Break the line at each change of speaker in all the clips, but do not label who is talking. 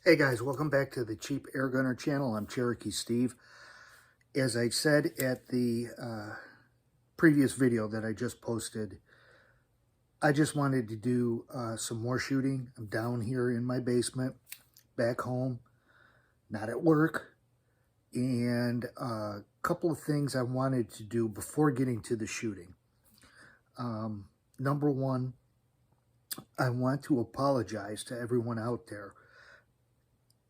Hey guys, welcome back to the Cheap Air Gunner channel. I'm Cherokee Steve. As I said at the previous video that I just posted, I just wanted to do some more shooting. I'm down here in my basement, back home, not at work, and a couple of things I wanted to do before getting to the shooting. Number one, I want to apologize to everyone out there.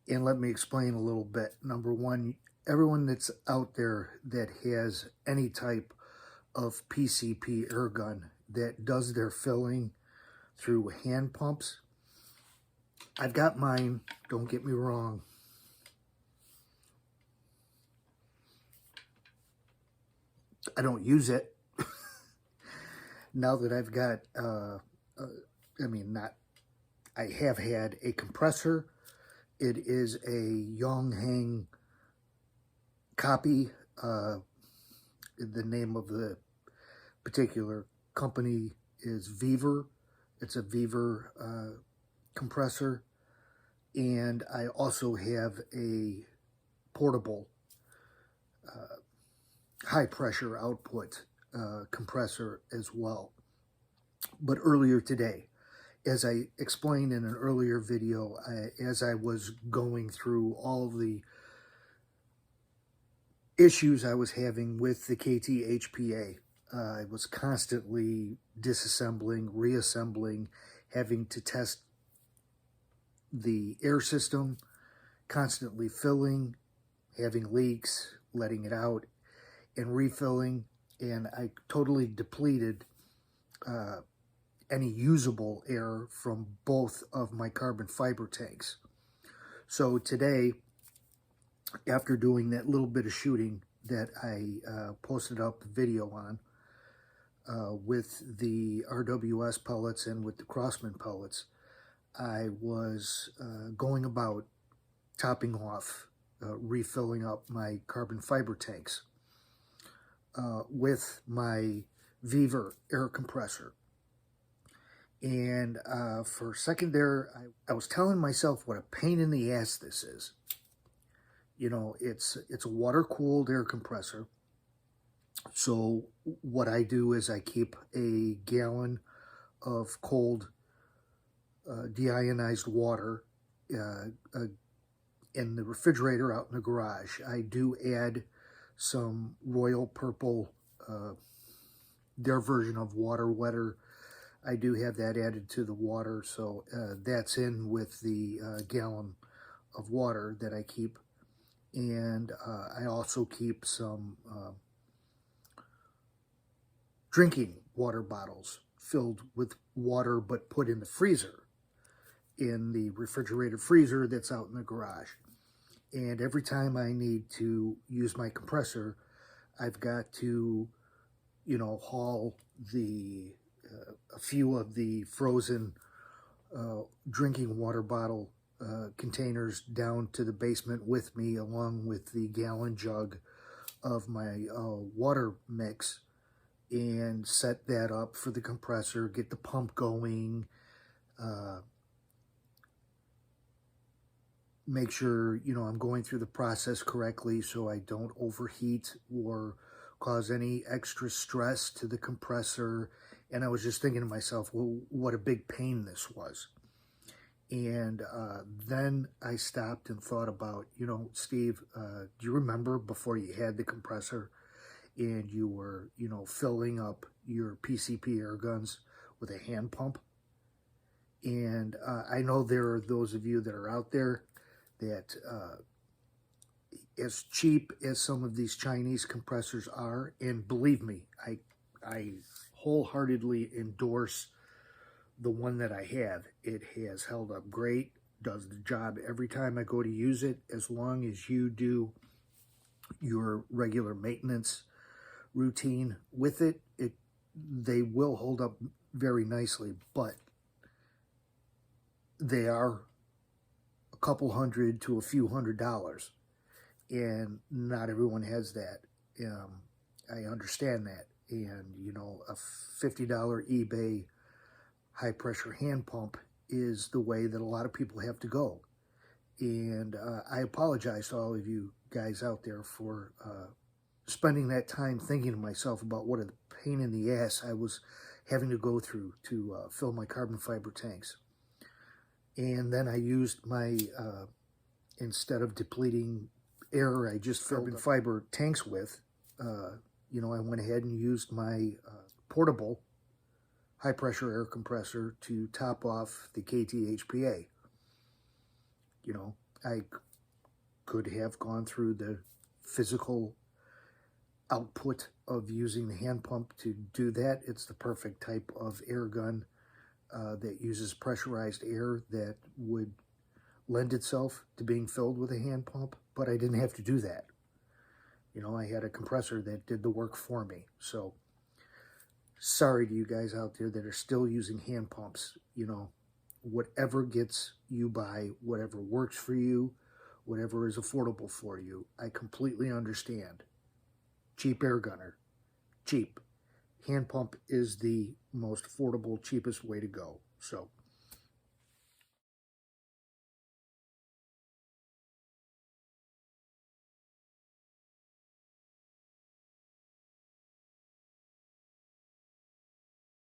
And let me explain a little bit. Number one, everyone that's out there that has any type of PCP air gun that does their filling through hand pumps, I've got mine, don't get me wrong. I don't use it. Now that I've got, I have had a compressor. It is a Yonghang copy. The name of the particular company is Viver. It's a Viver compressor. And I also have a portable high pressure output compressor as well. But earlier today, as I explained in an earlier video, as I was going through all of the issues I was having with the KT-HPA, I was constantly disassembling, reassembling, having to test the air system, constantly filling, having leaks, letting it out, and refilling, and I totally depleted any usable air from both of my carbon fiber tanks. So today, after doing that little bit of shooting that I posted up the video on with the RWS pellets and with the Crossman pellets, I was going about topping off, refilling up my carbon fiber tanks with my Viver air compressor. And for a second there, I was telling myself what a pain in the ass this is. You know, it's a water-cooled air compressor. So what I do is I keep a gallon of cold deionized water in the refrigerator out in the garage. I do add some Royal Purple, their version of water wetter. I do have that added to the water, so that's in with the gallon of water that I keep. And I also keep some drinking water bottles filled with water but put in the freezer, in the refrigerator freezer that's out in the garage. And every time I need to use my compressor, I've got to, you know, haul a few of the frozen drinking water bottle containers down to the basement with me, along with the gallon jug of my water mix, and set that up for the compressor, get the pump going, make sure, you know, I'm going through the process correctly so I don't overheat or cause any extra stress to the compressor. And I was just thinking to myself, well, what a big pain this was. And then I stopped and thought about, you know, Steve, do you remember before you had the compressor and you were, you know, filling up your PCP air guns with a hand pump? And I know there are those of you that are out there that as cheap as some of these Chinese compressors are, and believe me, I wholeheartedly endorse the one that I have. It has held up great, does the job every time I go to use it, as long as you do your regular maintenance routine with it. They will hold up very nicely, but they are a couple hundred to a few $100s, and not everyone has that. I understand that. And, you know, a $50 eBay high pressure hand pump is the way that a lot of people have to go. And I apologize to all of you guys out there for spending that time thinking to myself about what a pain in the ass I was having to go through to fill my carbon fiber tanks. And then I used my, instead of depleting air I just filled carbon fiber tanks with, you know, I went ahead and used my portable high pressure air compressor to top off the KTHPA. You know, I could have gone through the physical output of using the hand pump to do that. It's the perfect type of air gun that uses pressurized air that would lend itself to being filled with a hand pump, but I didn't have to do that. You know, I had a compressor that did the work for me. So sorry to you guys out there that are still using hand pumps. You know, whatever gets you by, whatever works for you, whatever is affordable for you, I completely understand. Cheap air gunner, cheap. Hand pump is the most affordable, cheapest way to go. So